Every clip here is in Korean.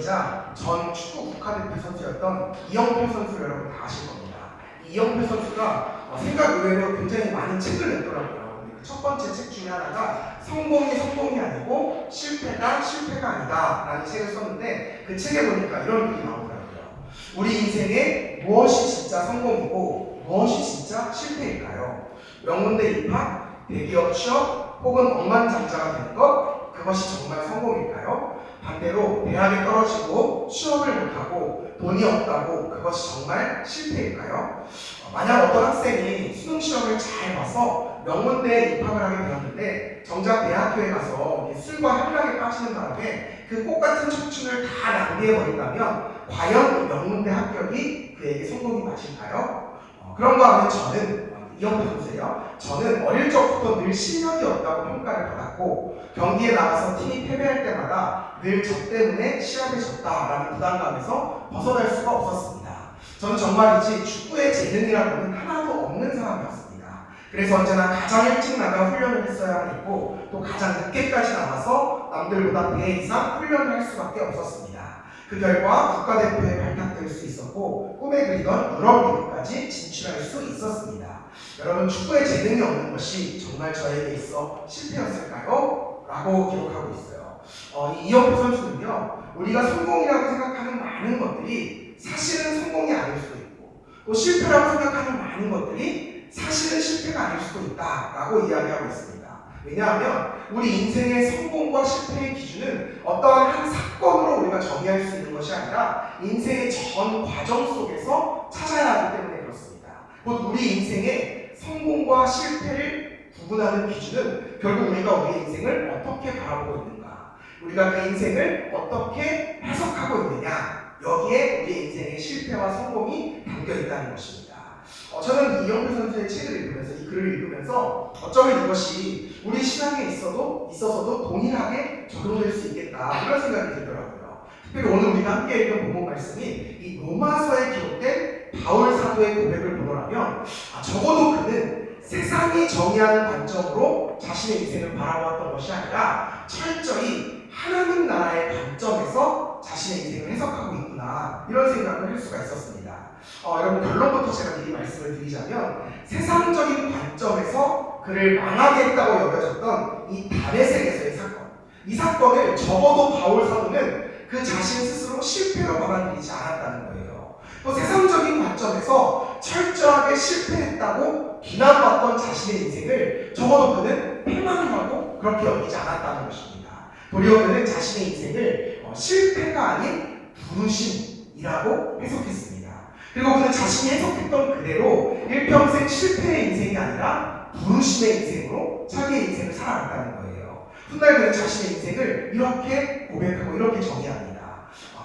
선수이자 전 축구 국가대표 선수였던 이영표 선수를 여러분 다 아실 겁니다. 이영표 선수가 생각 의외로 굉장히 많은 책을 냈더라고요. 근데 첫 번째 책 중에 하나가 성공이 아니고 실패가 아니다 라는 책을 썼는데, 그 책에 보니까 이런 글이 나오더라고요. 우리 인생에 무엇이 진짜 성공이고 무엇이 진짜 실패일까요? 명문대 입학, 대기업 취업, 혹은 억만장자가 되는 것, 그것이 정말 성공일까요? 반대로 대학에 떨어지고 취업을 못하고 돈이 없다고 그것이 정말 실패일까요? 만약 어떤 학생이 수능 시험을 잘 봐서 명문대에 입학을 하게 되었는데 정작 대학교에 가서 술과 향락에 빠지는 바람에 그 꽃같은 청춘을 다 낭비해버린다면 과연 명문대 합격이 그에게 성공이 맞을까요? 그런가 하면 저는 이영표 선수예요. 저는 어릴 적부터 늘 실력이 없다고 평가를 받았고 경기에 나가서 팀이 패배할 때마다 늘 저 때문에 시합에 졌다라는 부담감에서 벗어날 수가 없었습니다. 저는 정말이지 축구의 재능이라고는 하나도 없는 사람이었습니다. 그래서 언제나 가장 일찍 나가 훈련을 했어야만 했고 또 가장 늦게까지 나와서 남들보다 배 이상 훈련을 할 수밖에 없었습니다. 그 결과 국가대표에 발탁될 수 있었고 꿈에 그리던 유럽 리그까지 진출할 수 있었습니다. 여러분, 축구에 재능이 없는 것이 정말 저에게 있어 실패였을까요? 라고 기록하고 있어요. 이 이영표 선수는요, 우리가 성공이라고 생각하는 많은 것들이 사실은 성공이 아닐 수도 있고 또 실패라고 생각하는 많은 것들이 사실은 실패가 아닐 수도 있다라고 이야기하고 있습니다. 왜냐하면 우리 인생의 성공과 실패의 기준은 어떠한 한 사건으로 우리가 정의할 수 있는 것이 아니라 인생의 전 과정 속에서 찾아야 하기 때문에 그렇습니다. 곧 우리 인생의 성공과 실패를 구분하는 기준은 결국 우리가 우리 인생을 어떻게 바라보고 있는가, 우리가 그 인생을 어떻게 해석하고 있느냐, 여기에 우리 인생의 실패와 성공이 담겨 있다는 것입니다. 저는 이영표 선수의 책을 읽으면서, 이 글을 읽으면서 어쩌면 이것이 우리 신앙에 있어서도 동일하게 적용될 수 있겠다, 이런 생각이 들더라고요. 특별히 오늘 우리가 함께 읽은 본문 말씀이 이 로마서에 기록된 바울 사도의 고백을 보더라면 적어도 그는 세상이 정의하는 관점으로 자신의 인생을 바라보았던 것이 아니라 철저히 하나님 나라의 관점에서 자신의 인생을 해석하고 있구나, 이런 생각을 할 수가 있었습니다. 여러분, 결론부터 제가 미리 말씀을 드리자면 세상적인 관점에서 그를 망하게 했다고 여겨졌던 이 다메섹에서의 사건, 이 사건을 적어도 바울 사도는 그 자신 스스로 실패로 받아들이지 않았다는 거예요. 또 세상적인 관점에서 철저하게 실패했다고 비난받던 자신의 인생을 적어도 그는 패망이라고 그렇게 여기지 않았다는 것입니다. 도리어 그는 자신의 인생을 실패가 아닌 부르심이라고 해석했습니다. 그리고 그는 자신이 해석했던 그대로 일평생 실패의 인생이 아니라 부르심의 인생으로 자기의 인생을 살아갔다는 거예요. 훗날 그는 자신의 인생을 이렇게 고백하고 이렇게 정의합니다.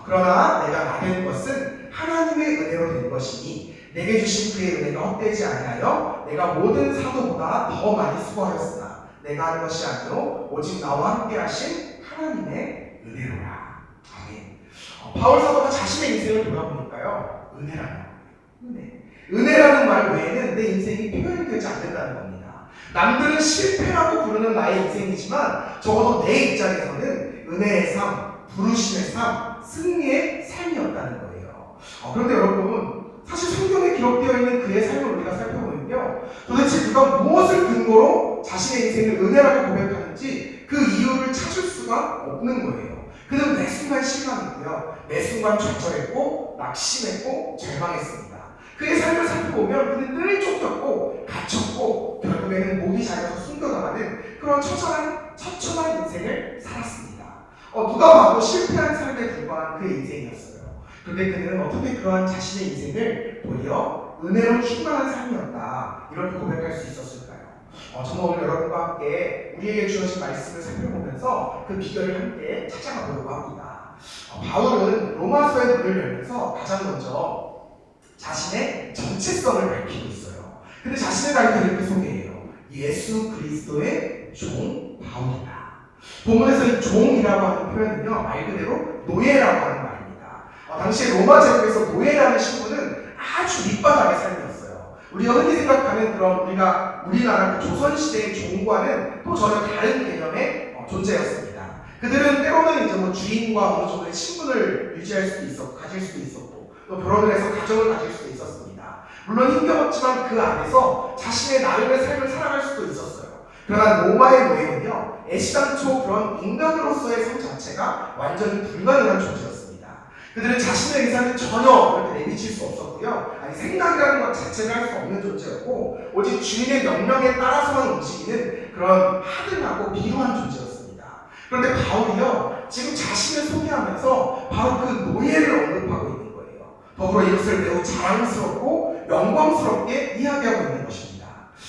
그러나 내가 나된 것은 하나님의 은혜로 된 것이니 내게 주신 그의 은혜가 헛되지 아니하여 내가 모든 사도보다 더 많이 수고하였으나 내가 하는 것이 아니요 오직 나와 함께 하신 하나님의 은혜로라. 아멘. 바울 사도가 자신의 인생을 돌아보니까요, 은혜라는 말 외에는 내 인생이 표현이 되지 않는다는 겁니다. 남들은 실패라고 부르는 나의 인생이지만 적어도 내 입장에서는 은혜의 삶, 부르심의 삶, 승리의 삶이었다는 거예요. 그런데 여러분, 사실 성경에 기록되어 있는 그의 삶을 우리가 살펴보면요, 도대체 그가 무엇을 근거로 자신의 인생을 은혜라고 고백하는지 그 이유를 찾을 수가 없는 거예요. 그는 매 순간 실망했고요, 매 순간 좌절했고 낙심했고 절망했습니다. 그의 삶을 살펴보면 그는 늘 쫓겼고 갇혔고 결국에는 목이 잘려서 숨겨나가는 그런 처참한 인생을 살았습니다. 누가 봐도 실패한 삶에 불과한 그의 인생이었어요. 그런데 그는 어떻게 그러한 자신의 인생을 도리어 은혜로 충만한 삶이었다, 이렇게 고백할 수 있었을까요? 저는 오늘 여러분과 함께 우리에게 주어진 말씀을 살펴보면서 그 비결을 함께 찾아가 보려고 합니다. 바울은 로마서의 문을 열면서 가장 먼저 자신의 정체성을 밝히고 있어요. 근데 자신의 발표를 이렇게 소개해요. 예수 그리스도의 종 바울이다. 본문에서 이 종이라고 하는 표현은요, 말 그대로 노예라고 하는 말입니다. 당시 로마 제국에서 노예라는 신분은 아주 밑바닥의 삶이었어요. 우리가 흔히 생각하는 그런 우리나라 조선시대의 종과는 또 전혀 다른 개념의 존재였습니다. 그들은 때로는 이제 뭐 주인과 어느 정도의 친분을 유지할 수도 있었고, 가질 수도 있었고, 또 결혼을 해서 가정을 가질 수도 있었습니다. 물론 힘겨웠지만 그 안에서 자신의 나름의 삶을 살아갈 수도 있었어요. 그러나 로마의 노예는요, 애시당초 그런 인간으로서의 삶 자체가 완전히 불가능한 존재였습니다. 그들은 자신의 의사는 전혀 이렇게 내비칠 수 없었고요. 아니, 생각이라는 것 자체를 할 수 없는 존재였고, 오직 주인의 명령에 따라서만 움직이는 그런 하등하고 비루한 존재였습니다. 그런데 바울이요, 지금 자신을 소개하면서 바로 그 노예를 언급하고 있는 거예요. 더불어 이것을 매우 자랑스럽고 영광스럽게 이야기하고 있는 것입니다.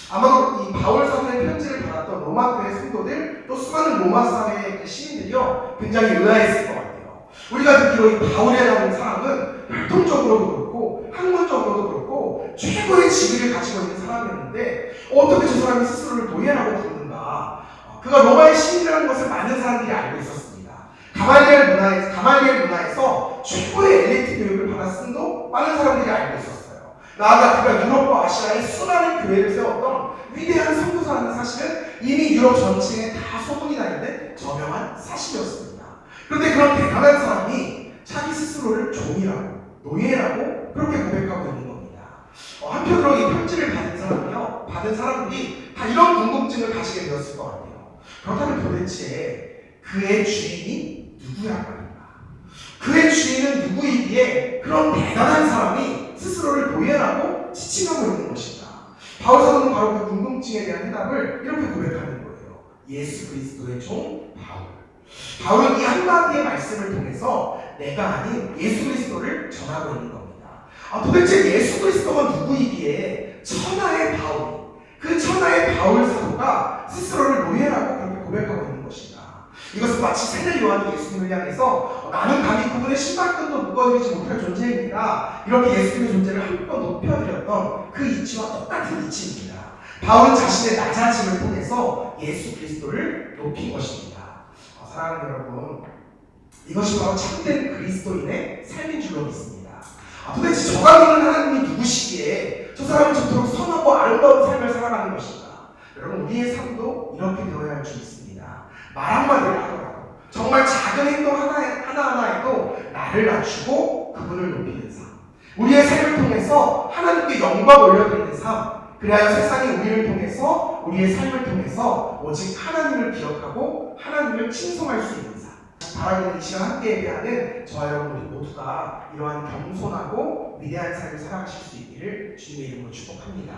아마도 이 바울 사도의 편지를 받았던 로마 교회 성도들, 또 수많은 로마 사회의 그 시민들이요, 굉장히 의아했을 것 같아요. 우리가 듣기로 이 바울이라는 사람은 혈통적으로도 그렇고 학문적으로도 그렇고 최고의 지위를 가지고 있는 사람이었는데 어떻게 저 사람이 스스로를 노예라고 부르는가? 그가 로마의 시민이라는 것을 많은 사람들이 알고 있었습니다. 가말리엘 문화에서 최고의 엘리트 교육을 받았음도 많은 사람들이 알고 있었어요. 나아가 그가 유럽과 아시아에 수많은 교회를 세웠던 위대한 선교사라는 사실은 이미 유럽 전체에 다 소문이 나 있는 저명한 사실이었습니다. 그런데 그런 대단한 사람이 자기 스스로를 종이라고, 노예라고 그렇게 고백하고 있는 겁니다. 한편으로 이 편지를 받은 사람들이 다 이런 궁금증을 가지게 되었을 것 같아요. 그렇다면 도대체 그의 주인이 누구야 말인가? 그의 주인은 누구이기에 그런 대단한 사람이 스스로를 노예라고 지칭하고 있는 것인가? 바울 사도는 바로 그 궁금증에 대한 해답을 이렇게 고백하는 거예요. 예수 그리스도의 종 바울. 바울은 이 한마디의 말씀을 통해서 내가 아닌 예수 그리스도를 전하고 있는 겁니다. 도대체 예수 그리스도가 누구이기에 천하의 바울, 그 천하의 바울 사도가 스스로를 노예라고 그렇게 고백하고 있는 것인가? 이것은 마치 세례 요한이 예수님을 향해서 나는 감히 그분의 신발끈도 묶어드리지 못할 존재입니다. 이렇게 예수님의 존재를 한껏 높여드렸던 그 이치와 똑같은 이치입니다. 바울은 자신의 낮아짐을 통해서 예수 그리스도를 높인 것입니다. 사랑하는 여러분, 이것이 바로 참된 그리스도인의 삶인 줄로 믿습니다. 도대체 저가 믿는 하나님이 누구시기에 저 사람은 저토록 선하고 아름다운 삶을 살아가는 것인가? 여러분, 우리의 삶도 이렇게 되어야 할 줄 믿습니다. 말 한마디를 하더라도 정말 작은 행동 하나하나에도 나를 낮추고 그분을 높이는 삶, 우리의 삶을 통해서 하나님께 영광 올려드리는 삶, 그래야 세상이 우리를 통해서, 우리의 삶을 통해서 오직 하나님을 기억하고 하나님을 칭송할 수 있는 삶, 바라기는 이 시간 함께 예배하는 저와 여러분 우리 모두가 이러한 겸손하고 위대한 삶을 살아가실 수 있기를 주님의 이름으로 축복합니다.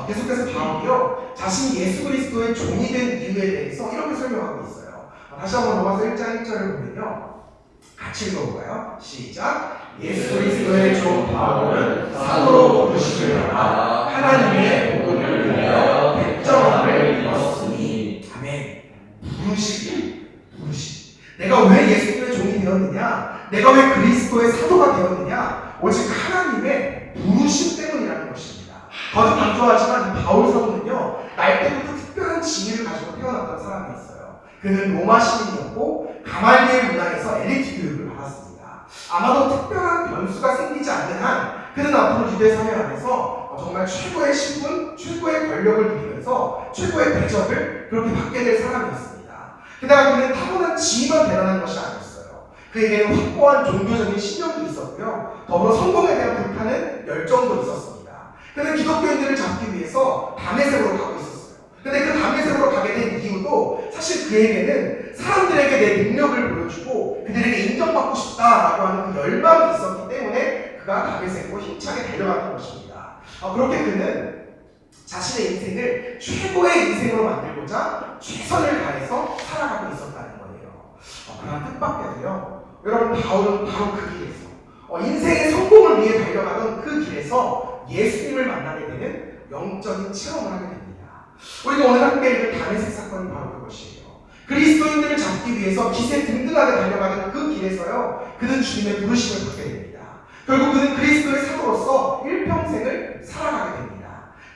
계속해서 바울이요, 자신이 예수 그리스도의 종이 된 이유에 대해서 이렇게 설명하고 있어요. 다시 한번 로마서 1장 1절을 보면요, 같이 읽어볼까요? 시작. 예수 그리스도의 종 바울은 사도로 부르심을 받아 하나님의 복음을 위하여 백정함을 입었으니. 아멘. 부르심. 내가 왜 예수님의 종이 되었느냐? 내가 왜 그리스도의 사도가 되었느냐? 오직 하나님의 부르심 때문이라는 것입니다. 거듭 강조하지만 이 바울 사도는요, 날 때부터 특별한 지위를 가지고 태어났던 사람이었어요. 그는 로마 시민이었고 가말리엘 문화에서 엘리트 교육을 받았습니다. 아마도 특별한 변수가 생기지 않는 한 그는 앞으로 유대 사회 안에서 정말 최고의 신분, 최고의 권력을 누리면서 최고의 대접을 그렇게 받게 될 사람이었습니다. 게다가 그는 타고난 지위만 대단한 것이 아니었어요. 그에게는 확고한 종교적인 신념도 있었고요, 더불어 성공에 대한 불타는 열정도 있었습니다. 그는 기독교인들을 잡기 위해서 다메섹으로 가고 있었어요. 근데 그 다메섹으로 가게 된 이유도 사실 그에게는 사람들에게 내 능력을 보여주고 그들에게 인정받고 싶다라고 하는 그 열망이 있었기 때문에 그가 다메섹으로 힘차게 달려갔던 것입니다. 그렇게 그는 자신의 인생을 최고의 인생으로 만들고자 최선을 다해서 살아가고 있었다는 거예요. 그러나 뜻밖에도요, 여러분, 바울은 바로 그 길에서 인생의 성공을 위해 달려가던 그 길에서 예수님을 만나게 되는 영적인 체험을 하게 됩니다. 우리가 오늘 함께 읽을 다메섹 사건이 바로 그것이에요. 그리스도인들을 잡기 위해서 기세 등등하게 달려가는 그 길에서요, 그는 주님의 부르심을 받게 됩니다. 결국 그는 그리스도의 사도로서 일평생을 살아가게 됩니다.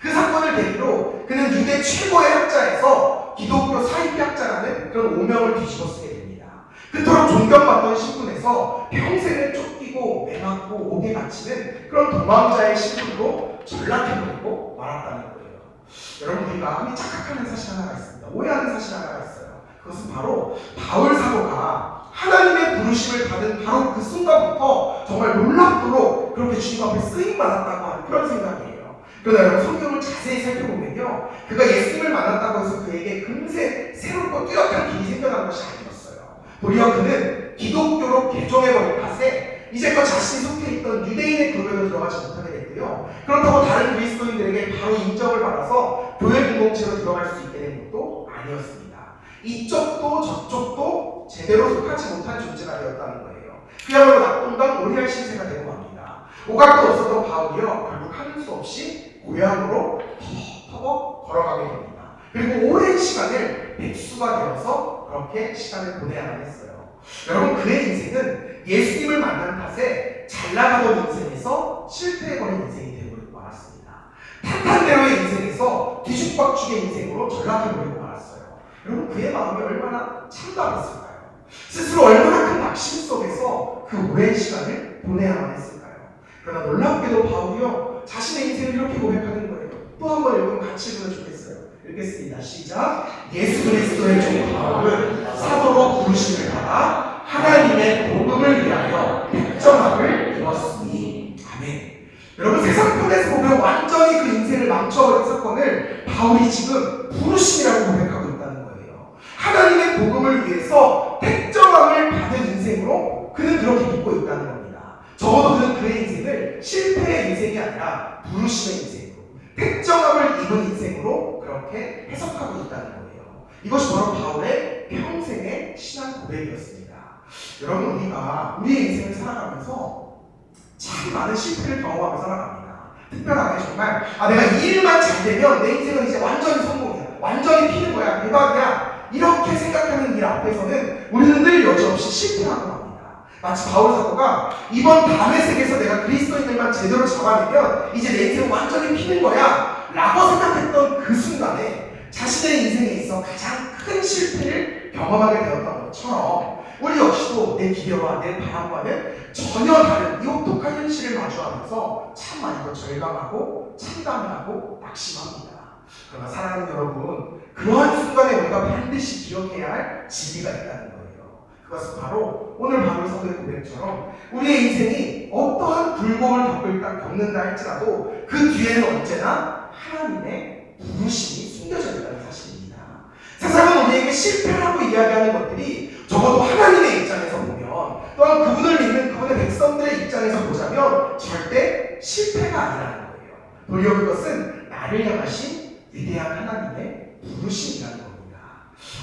그 사건을 계기로 그는 유대 최고의 학자에서 기독교 사이비학자라는 그런 오명을 뒤집어 쓰게 됩니다. 그토록 존경받던 신분에서 평생을 쫓기고 매맞고 옥에 갇히는 그런 도망자의 신분으로 전락해버리고 말았다는 거예요. 여러분, 우리가 흔히 착각하는 사실 하나가 있습니다. 오해하는 사실 하나가 있어요. 그것은 바로 바울 사도가 부르심을 받은 바로 그 순간부터 정말 놀랍도록 그렇게 주님 앞에 쓰임받았다고 하는 그런 생각이에요. 그러나 여러분 성경을 자세히 살펴보면요, 그가 예수님을 만났다고 해서 그에게 금세 새롭고 뚜렷한 길이 생겨난 것이 아니었어요. 도리어 그는 기독교로 개종해버린 탓에 이제껏 자신이 속해 있던 유대인의 그룹에도 들어가지 못하게 됐고요, 그렇다고 다른 그리스도인들에게 바로 인정을 받아서 교회 공동체로 들어갈 수 있게 된 것도 아니었습니다. 이쪽도 저쪽도 제대로 속하지 못한 존재가 되었다는 거예요. 그야말로 낙동강 오리알 신세가 되고 맙니다. 오갈 것 없었던 바울이요, 결국 하는 수 없이 고향으로 터벅터벅 걸어가게 됩니다. 그리고 오랜 시간을 백수가 되어서 그렇게 시간을 보내야만 했어요. 여러분, 그의 인생은 예수님을 만난 탓에 잘나가던 인생에서 실패해버린 인생이 되어버리고 말았습니다. 탄탄대로의 인생에서 뒤죽박죽의 인생으로 전락해버리고 말았어요. 여러분, 그의 마음이 얼마나 참담했을까요? 스스로 얼마나 큰 낙심 속에서 그 오랜 시간을 보내야만 했을까요? 그러나 놀랍게도 바울이요, 자신의 인생을 이렇게 고백하는 거예요. 또 한 번 읽으면 같이 읽으면 좋겠어요. 읽겠습니다. 시작. 예수 그리스도의 종 바울은 사도로 부르심을 받아 하나님의 복음을 위하여 백정함을 이뤘으니. 아멘. 여러분, 세상편에서 보면 완전히 그 인생을 망쳐버린 사건을 바울이 지금 부르심이라고 고백하고 있다는 거예요. 하나님의 복음을 위해서 택정함을 받은 인생으로 그는 그렇게 믿고 있다는 겁니다. 적어도 그는 그의 인생을 실패의 인생이 아니라 부르심의 인생으로, 택정함을 입은 인생으로 그렇게 해석하고 있다는 거예요. 이것이 바로 바울의 평생의 신앙 고백이었습니다. 여러분, 우리가 우리의 인생을 살아가면서 참 많은 실패를 경험하며 살아갑니다. 특별하게 정말 내가 이 일만 잘 되면 내 인생은 이제 완전히 성공이야, 완전히 피는 거야, 대박이야, 이렇게 생각하는 일 앞에서는 우리는 늘 여지없이 실패하고 맙니다. 마치 바울 사도가 이번 밤의 세계에서 내가 그리스도인들만 제대로 잡아내면 이제 내 인생은 완전히 피는 거야 라고 생각했던 그 순간에 자신의 인생에 있어 가장 큰 실패를 경험하게 되었던 것처럼 우리 역시도 내 기대와 내 바람과는 전혀 다른 이 혹독한 현실을 마주하면서 참 많이 더 절감하고 참담해하고 낙심합니다. 그러나 사랑하는 여러분, 그러한 순간에 우리가 반드시 기억해야 할 진리가 있다는 거예요. 그것은 바로 오늘 바울 사도의 고백처럼 우리의 인생이 어떠한 불공을 겪는다 할지라도 그 뒤에는 언제나 하나님의 부르심이 숨겨져 있다는 사실입니다. 세상은 우리에게 실패라고 이야기하는 것들이 적어도 하나님의 입장에서 보면, 또한 그분을 믿는 그분의 백성들의 입장에서 보자면 절대 실패가 아니라는 거예요. 도리어 그것은 나를 향하신 위대한 하나님의 부르심이라는 겁니다.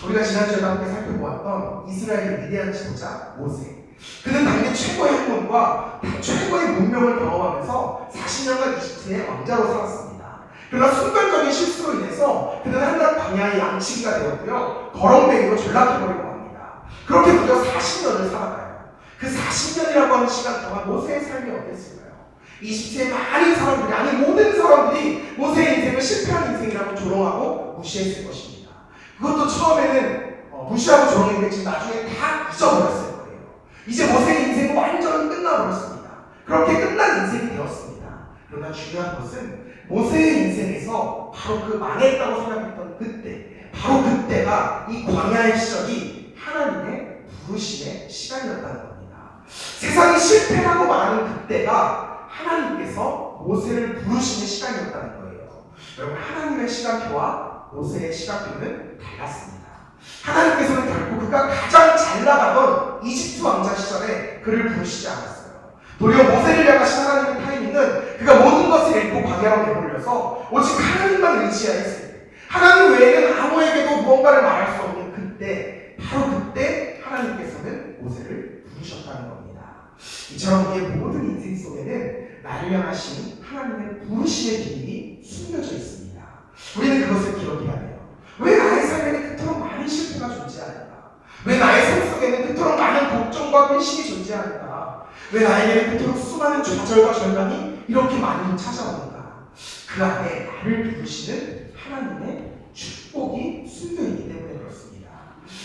우리가 지난주에 함께 살펴보았던 이스라엘의 위대한 지도자 모세, 그는 당대 최고의 학문과 최고의 문명을 경험하면서 40년간 이집트의 왕자로 살았습니다. 그러나 순간적인 실수로 인해서 그는 한낱 광야의 양치기가 되었고요, 거렁뱅이로 전락해버리고 맙니다. 그렇게 무려 40년을 살아가요. 그 40년이라고 하는 시간 동안 모세의 삶이 어땠을까요? 이집트의 많은 사람들이, 아니 모든 사람들이 모세의 인생을 실패한 인생이라고 조롱하고 무시했을 것입니다. 그것도 처음에는 무시하고 조롱했겠지만 나중에 다 잊어버렸을 거예요. 이제 모세의 인생은 완전히 끝나버렸습니다. 그렇게 끝난 인생이 되었습니다. 그러나 중요한 것은 모세의 인생에서 바로 그 망했다고 생각했던 그때, 바로 그때가 이 광야의 시절이 하나님의 부르심의 시간이었다는 겁니다. 세상이 실패라고 말하는 그때가 하나님께서 모세를 부르시는 시간이었다는 거예요. 여러분, 하나님의 시간표와 모세의 시간표는 달랐습니다. 하나님께서는 결국 그가 가장 잘 나가던 이집트 왕자 시절에 그를 부르시지 않았어요. 도리어 모세를 향하신 하나님의 타이밍은 그가 모든 것을 잃고 광야로 내몰려서 오직 하나님만 의지하였을 때, 하나님 외에는 아무에게도 무언가를 말할 수 없는 그때, 바로 그때 하나님께서는 모세를 부르셨다는 겁니다. 이처럼 우리의 모든 인생 속에는 나를 향하신 하나님의 부르심의 비밀이 숨겨져 있습니다. 우리는 그것을 기억해야 돼요. 왜 나의 삶에는 그토록 많은 실패가 존재하는가? 왜 나의 삶 속에는 그토록 많은 걱정과 근심이 존재하는가? 왜 나에게는 그토록 수많은 좌절과 절망이 이렇게 많이 찾아오는가? 그 안에 나를 부르시는 하나님의 축복이 숨겨있기 때문에 그렇습니다.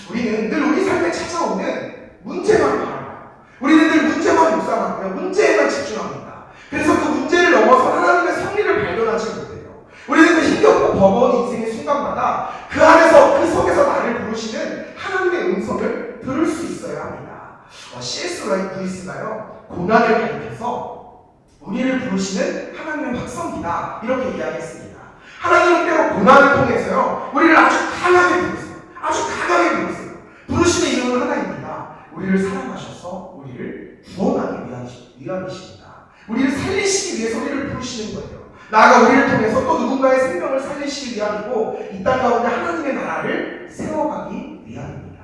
우리는 늘 우리 삶에 찾아오는 문제만 바라봐요. 우리는 늘 문제만 묵상하고요, 문제에만 집중합니다. 그래서 그 문제를 넘어서 하나님의 섭리를 발견하지 못해요. 우리는 그 힘겹고 버거운 인생의 순간마다 그 안에서, 그 속에서 나를 부르시는 하나님의 음성을 들을 수 있어야 합니다. C.S. 루이스가요, 고난을 가리켜서 우리를 부르시는 하나님의 확성기다 이렇게 이야기했습니다. 하나님은 때로 고난을 통해서요, 우리를 아주 강하게 부르세요. 아주 강하게 부르세요. 부르시는 이유는 하나입니다. 우리를 사랑하셔서 우리를 구원하기 위함이십니다. 우리를 살리시기 위해서 우리를 부르시는 거예요. 나아가 우리를 통해서 또 누군가의 생명을 살리시기 위함이고 이 땅 가운데 하나님의 나라를 세워가기 위함입니다.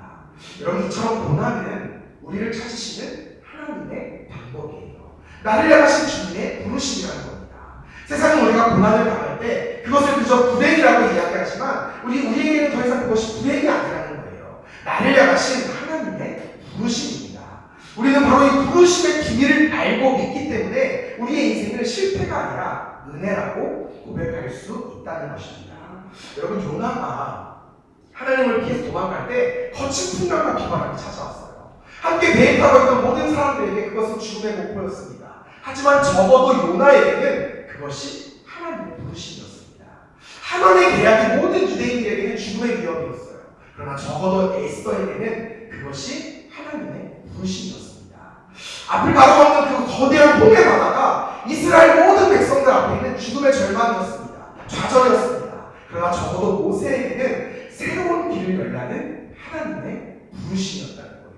여러분, 이처럼 고난은 우리를 찾으시는 하나님의 방법이에요. 나를 향하신 주님의 부르심이라는 겁니다. 세상은 우리가 고난을 당할 때 그것을 그저 불행이라고 이야기하지만 우리에게는 더 이상 그것이 불행이 아니라는 거예요. 나를 향하신 하나님의 부르심입니다. 우리는 바로 이 부르심의 비밀을 알고 믿기 때문에 우리의 인생은 실패가 아니라 은혜라고 고백할 수 있다는 것입니다. 여러분, 요나가 하나님을 피해서 도망갈 때 거친 풍랑과 비바람이 찾아왔어요. 함께 배에 타고 있던 모든 사람들에게 그것은 죽음의 목표였습니다. 하지만 적어도 요나에게는 그것이 하나님의 부르심이었습니다. 하나님의 계약이 모든 유대인들에게는 죽음의 위협이었어요. 그러나 적어도 에스더에게는 그것이 하나님의 부르심이었습니다. 앞을 가로막는 그 거대한 홍해 바다가 이스라엘 모든 백성들 앞에는 죽음의 절망이었습니다. 좌절이었습니다. 그러나 적어도 모세에게는 새로운 길을 열라는 하나님의 부르심이었다는 거예요.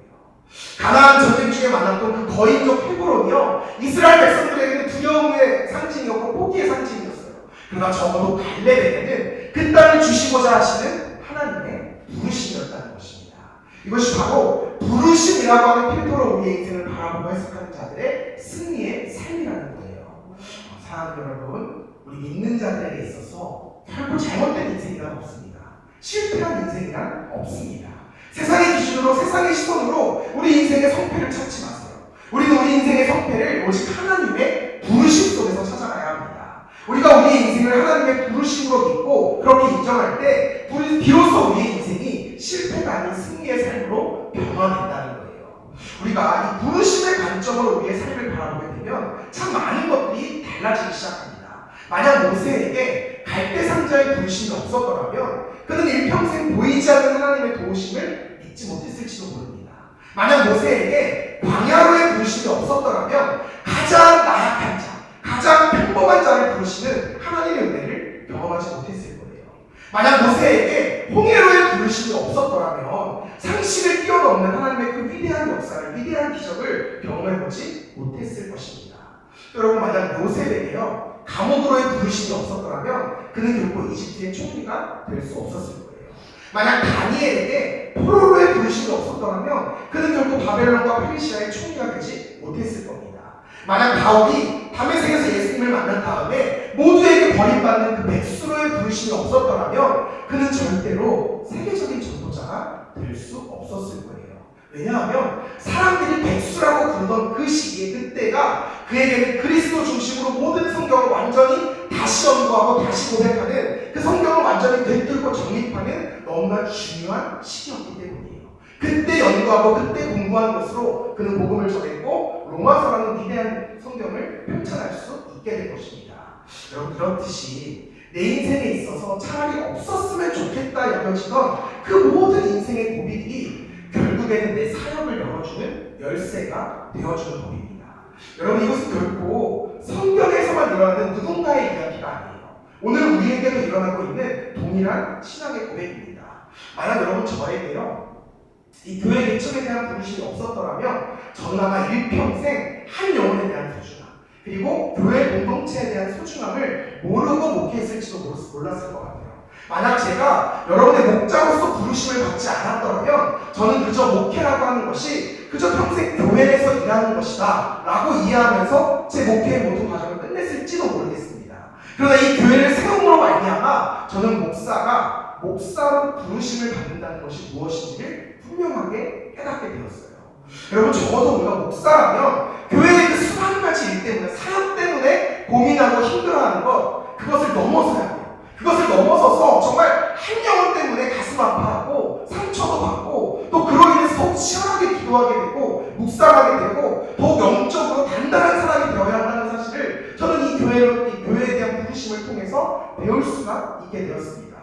가나안 전쟁 중에 만났던 그 거인족 헤브론이요, 이스라엘 백성들에게는 두려움의 상징이었고 포기의 상징이었어요. 그러나 적어도 갈렙에게는 그 땅을 주시고자 하시는 하나님의 부르심이었다는 것입니다. 이것이 바로 부르심이라고 하는 필터로 우리의 인생을 바라보고 해석하는 자들의 승리의 삶이라는 거예요. 사랑하는 여러분, 우리 믿는 자들에게 있어서 결코 잘못된 인생이란 없습니다. 실패한 인생이란 없습니다. 세상의 기준으로, 세상의 시선으로 우리 인생의 성패를 찾지 마세요. 우리는 우리 인생의 성패를 오직 하나님의 부르심 속에서 찾아가야 합니다. 우리가 우리의 인생을 하나님의 부르심으로 믿고 그렇게 인정할 때 비로소 우리의 인생이 실패가 아닌 승리의 삶으로 변화된다는 거예요. 우리가 이 부르심의 관점으로 우리의 삶을 바라보게 되면 참 많은 것들이 달라지기 시작합니다. 만약 모세에게 갈대상자의 부르심이 없었더라면 그는 일평생 보이지 않는 하나님의 도우심을 믿지 못했을지도 모릅니다. 만약 모세에게 광야로의 부르심이 없었더라면 가장 나약한 자, 가장 평범한 자를 부르시는 하나님의 은혜를 경험하지 못했을 거예요. 만약 모세에게 홍해로의 부르심이 없었더라면 상식을 뛰어넘는 하나님의 그 위대한 역사를, 위대한 기적을 경험해보지 못했을 것입니다. 여러분, 만약 요셉에게요, 감옥으로의 부르심이 없었더라면 그는 결코 이집트의 총리가 될 수 없었을 거예요. 만약 다니엘에게 포로로의 부르심이 없었더라면 그는 결코 바벨론과 페르시아의 총리가 되지 못했을 겁니다. 만약 바울이 다메섹에서 예수님을 만난 다음에 모두에게 버림받는 그 백수로의 부르심이 없었더라면 그는 절대로 세계적인 전도자가 될 수 없었을 거예요. 왜냐하면 사람들이 백수라고 부르던 그 시기에, 그때가 그에게는 그리스도 중심으로 모든 성경을 완전히 다시 연구하고 다시 고백하는, 그 성경을 완전히 되뚫고 정립하는 너무나 중요한 시기였기 때문이에요. 그때 연구하고 그때 공부한 것으로 그는 복음을 전했고 로마서라는 위대한 성경을 펼쳐날 수 있게 된 것입니다. 여러분, 그렇듯이 내 인생에 있어서 차라리 없었으면 좋겠다 여겨지던 그 모든 인생의 고비들이 결국에는 내 사역을 열어주는 열쇠가 되어주는 법입니다. 여러분, 이것은 결코 성경에서만 일어나는 누군가의 이야기가 아니에요. 오늘 우리에게도 일어나고 있는 동일한 신앙의 고백입니다. 만약 여러분 저에게요, 이 교회 개척에 대한 부르심이 없었더라면 저는 아마 일평생 한 영혼에 대한 소중함, 그리고 교회 공동체에 대한 소중함을 모르고 목회했을지도 몰랐을 것 같아요. 만약 제가 여러분의 목자로서 부르심을 받지 않았더라면 저는 그저 목회라고 하는 것이 그저 평생 교회에서 일하는 것이다 라고 이해하면서 제 목회의 모든 과정을 끝냈을지도 모르겠습니다. 그러나 이 교회를 세움으로 말미암아 저는 목사로 부르심을 받는다는 것이 무엇인지를 분명하게 깨닫게 되었어요. 여러분, 적어도 우리가 목사라면 교회의 그 수많은 가지 일 때문에, 사역 때문에 고민하고 힘들어하는 것, 그것을 넘어서야 돼요. 그것을 넘어서서 정말 한 영혼 때문에 가슴 아파하고 상처도 받고 또 그로 인해서 더욱 치열하게 기도하게 되고 묵상하게 되고 더욱 영적으로 단단한 사람이 되어야 한다는 사실을 저는 이 교회에 대한 부르심을 통해서 배울 수가 있게 되었습니다.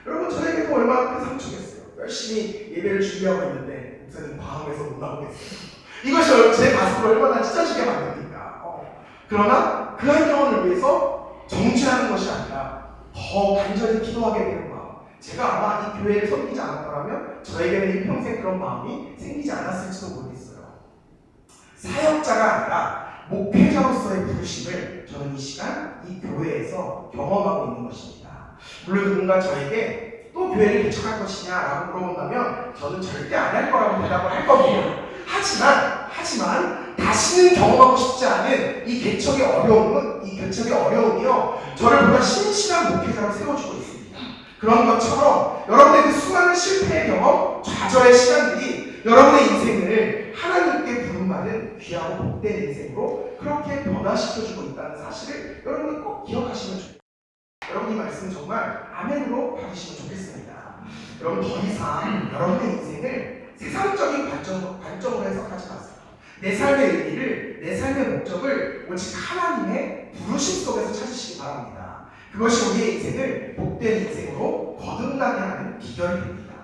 여러분, 저에게도 얼마나 큰 상처겠어요. 열심히 예배를 준비하고 있는데 목사님 과음해서 못 나오겠어요. 이것이 제 가슴을 얼마나 찢어지게 만듭니까? 그러나 그 한 영혼을 위해서 정죄하는 것이 아니라 더 간절히 기도하게 되는 마음. 제가 아마 이 교회를 섬기지 않았더라면 저에게는 일평생 그런 마음이 생기지 않았을지도 모르겠어요. 사역자가 아니라 목회자로서의 부르심을 저는 이 시간 이 교회에서 경험하고 있는 것입니다. 물론 누군가 저에게 또 교회를 개척할 것이냐라고 물어본다면 저는 절대 안 할 거라고 대답을 할 겁니다. 하지만 다시는 경험하고 싶지 않은 이 개척의 어려움이요 저를 보다 신실한 목회자로 세워주고 있습니다. 그런 것처럼 여러분의 그 수많은 실패의 경험, 좌절의 시간들이 여러분의 인생을 하나님께 부름받은 귀하고 복된 인생으로 그렇게 변화시켜주고 있다는 사실을 여러분이 꼭 기억하시면 좋겠습니다. 여러분 이 말씀 정말 아멘으로 받으시면 좋겠습니다. 여러분 더 이상 여러분의 인생을 세상적인 관점으로 해석하지 마세요. 내 삶의 의미를, 내 삶의 목적을 오직 하나님의 부르심 속에서 찾으시기 바랍니다. 그것이 우리의 인생을 복된 인생으로 거듭나게 하는 비결이 됩니다.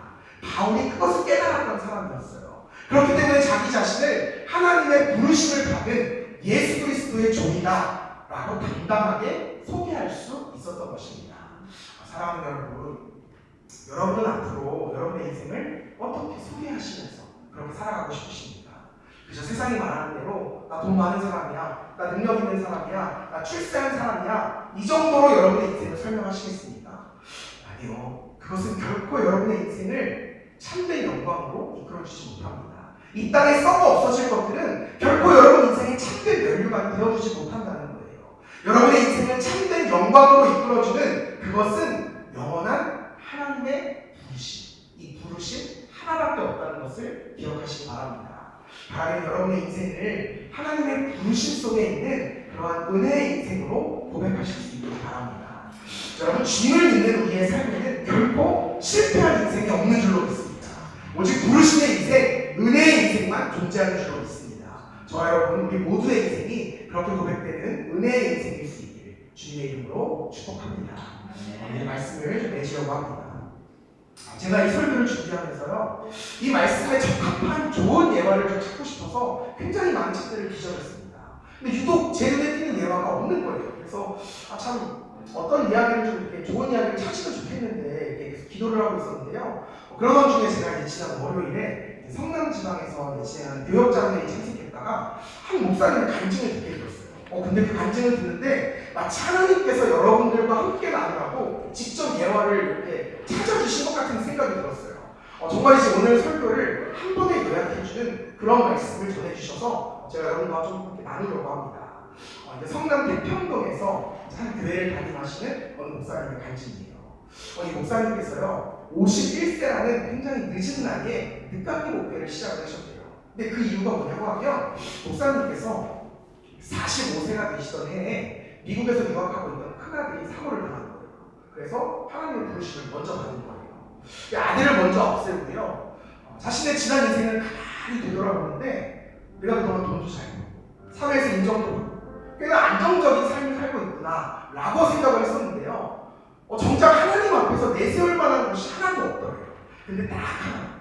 바울이 그것을 깨달았던 사람이었어요. 그렇기 때문에 자기 자신을 하나님의 부르심을 받은 예수 그리스도의 종이다 라고 당당하게 소개할 수 있었던 것입니다. 사랑하는 여러분은 앞으로 여러분의 인생을 어떻게 소개하시면서 그렇게 살아가고 싶으십니까? 그저 세상이 말하는 대로 나 돈 많은 사람이야, 나 능력 있는 사람이야, 나 출세한 사람이야, 이 정도로 여러분의 인생을 설명하시겠습니까? 아니요. 그것은 결코 여러분의 인생을 참된 영광으로 이끌어주지 못합니다. 이 땅에 썩어 없어질 것들은 결코 여러분 인생의 참된 면류관이 되어주지 못한다는 거예요. 여러분의 인생을 참된 영광으로 이끌어주는 그것은 영원한 하나님의 부르심, 이 부르심 하나밖에 없다는 것을 기억하시기 바랍니다. 바라는 여러분의 인생을 하나님의 부르심 속에 있는 그러한 은혜의 인생으로 고백하실 수 있도록 바랍니다. 여러분 주님을 믿는 우리의 삶에는 결코 실패한 인생이 없는 줄로 믿습니다. 오직 부르심의 인생, 은혜의 인생만 존재하는 줄로 믿습니다. 저와 여러분 우리 모두의 인생이 그렇게 고백되는 은혜의 인생일 수 있기를 주님의 이름으로 축복합니다. 오늘 말씀을 맺으려고 합니다. 제가 이 설교를 준비하면서요 이 말씀에 적합한 좋은 예화를 좀 찾고 싶어서 굉장히 많은 책들을 뒤져봤습니다. 근데 유독 제 눈에 띄는 예화가 없는 거예요. 그래서 참 어떤 이야기를 좀 이렇게 좋은 이야기를 찾으면 좋겠는데 이렇게 기도를 하고 있었는데요. 그러던 중에 제가 이제 지난 월요일에 성남지방에서 진행하는 교역자문회에 참석했다가 한 목사님의 간증을 듣게 되었어요. 근데 그 간증을 듣는데 마치 하나님께서 여러분들과 함께 나누라고 직접 예화를 이렇게 찾아주신 것 같은 생각이 들었어요. 정말이지 오늘 설교를 한 번에 요약해주는 그런 말씀을 전해주셔서 제가 여러분과 좀 이렇게 나누려고 합니다. 성남 대평동에서 한 교회를 담임하시는 어느 목사님의 간증이에요. 이 목사님께서요 51세라는 굉장히 늦은 나이에 늦깎이 목회를 시작을 하셨대요. 근데 그 이유가 뭐냐고 하면 목사님께서 45세가 되시던 해에 미국에서 유학하고 있던 큰아들이 사고를 당한 거예요. 그래서 하나님의 부르심을 먼저 받은 거예요. 아들을 먼저 없애고요. 자신의 지난 인생을 가만히 되돌아보는데 내가 그동안 돈도 잘 벌고 사회에서 인정도 받고 꽤나 안정적인 삶을 살고 있구나 라고 생각을 했었는데요. 정작 하나님 앞에서 내세울 만한 것이 하나도 없더래요. 근데 딱 하나.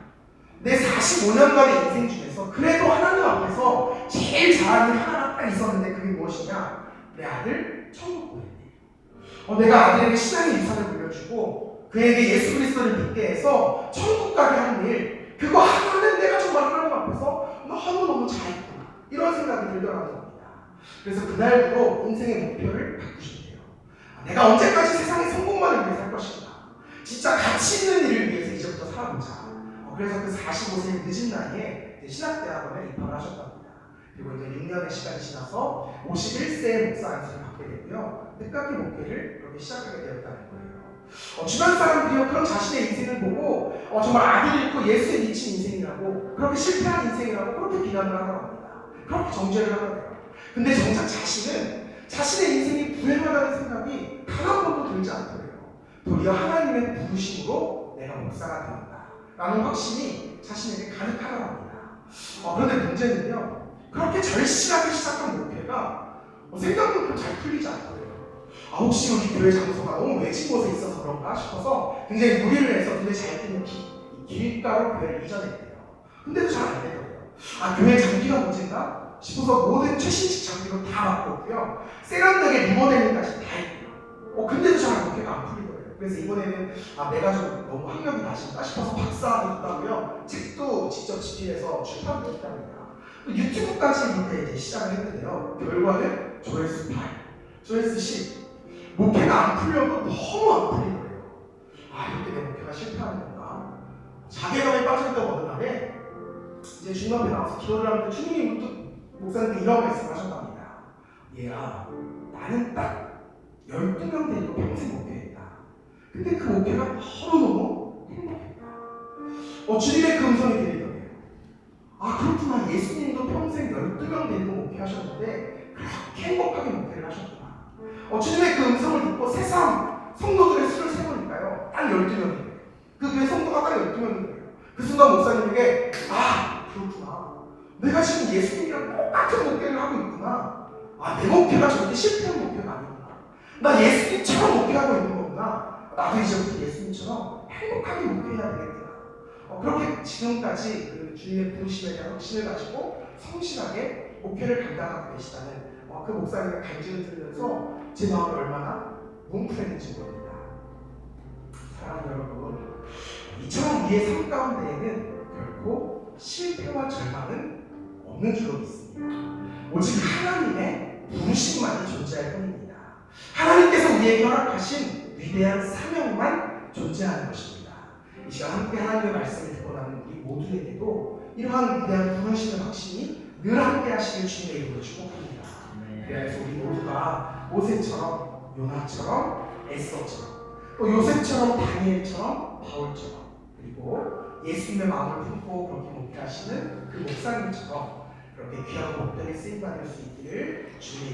내 45년간의 인생 중에서 그래도 하나님 앞에서 제일 잘하는 게 하나가 딱 있었는데 그게 무엇이냐? 내 아들 천국 보냈대. 내가 아들에게 신앙의 유산을 물려주고 그에게 예수 그리스도를 믿게 해서 천국 가게 하는 일, 그거 하나는 내가 정말 하나님 앞에서 너무너무 잘했구나 이런 생각이 들더라는 겁니다. 그래서 그날부로 인생의 목표를 바꾸셨대요. 내가 언제까지 세상의 성공만을 위해 살 것인가? 진짜 가치 있는 일을 위해서 이제부터 살아보자. 그래서 그 45세 늦은 나이에 신학대학원에 입학을 하셨답니다. 그리고 이제 6년의 시간이 지나서 51세의 목사 안수를 받게 되고요. 늦깎이 목회를 그렇게 시작하게 되었다는 거예요. 주변 사람들이요 그런 자신의 인생을 보고 정말 악을 잃고 예수에 미친 인생이라고, 그렇게 실패한 인생이라고 그렇게 비난을 하더라고 합니다. 그렇게 정죄를 하더라고요. 근데 정작 자신은 자신의 인생이 불행하다는 생각이 단 한 번도 들지 않더래요. 도리어 하나님의 부르심으로 내가 목사가 되었다 라는 확신이 자신에게 가득하다고 합니다. 그런데 문제는요, 그렇게 절실하게 시작한 목회가 생각만큼 잘 풀리지 않더래요. 혹시 우리 교회 장소가 너무 외진 곳에 있어서 그런가 싶어서 굉장히 무리를 해서 눈에 잘 띄는 길가로 교회를 이전했대요. 근데도 잘 안 되더래요. 아, 교회 장비가 문제인가 싶어서 모든 최신식 장비로 다 바꿨고요. 세련되게 리모델링까지 다 했고요. 근데도 잘 목회가 안 풀리더라고요. 그래서 이번에는 내가 좀 너무 학력이 낮은가 싶어서 박사하고 있다고요. 책도 직접 집필해서 출판도 했답니다. 유튜브까지 이제 시작을 했는데요. 결과는 조회수 8, 조회수 10. 목회가 안 풀려도 너무 안 풀리더래요. 이렇게 내 목회가 실패하는 건가? 자괴감에 빠져있던 어느 날에 이제 주님 앞에 나와서 기도를 하는데 주님이 목사님께 이런 말씀을 하셨답니다. 얘야, 나는 딱 12명 데리고 평생 목회했다. 근데 그 목회가 너무너무 행복했다. 주님의 그 음성이 들리더래요. 그렇구나. 예수님도 평생 12명 데리고 목회하셨는데 그렇게 행복하게 목회를 하셨구나. 주님의 그 음성을 듣고 세상 성도들의 수를 세보니까요, 딱 12명이에요. 그 교회 성도가 딱 12명이에요. 그 순간 목사님에게 그렇구나. 내가 지금 예수님이랑 똑같은 목회를 하고 있구나. 내 목회가 절대 실패한 목회가 아니구나. 나 예수님처럼 목회하고 있는 거구나. 나도 이제부터 예수님처럼 행복하게 목회해야 되겠구나. 그렇게 지금까지 그 주님의 부르심에 대한 확신을 가지고 성실하게 목회를 감당하고 계시다는 그 목사님의 간증을 들으면서 제 마음이 얼마나 뭉클했는지 모릅니다. 사랑하는 여러분, 이처럼 우리의 삶 가운데에는 결코 실패와 절망은 없는 줄로 믿습니다. 오직 하나님의 부르심만이 존재할 뿐입니다. 하나님께서 우리에게 허락하신 위대한 사명만 존재하는 것입니다. 이 시간 함께 하나님의 말씀을 듣고 나는 우리 모두에게도 이러한 위대한 부르심의 확신이 늘 함께 하시길 주님의 이름으로 축복합니다. 그래서 우리 모두가 모세처럼, 요나처럼, 에스더처럼, 또 요셉처럼, 다니엘처럼, 바울처럼, 그리고 예수님의 마음을 품고 그렇게 목회하시는 그 목사님처럼 그렇게 귀한 목회에 쓰임받을 수 있기를 주님의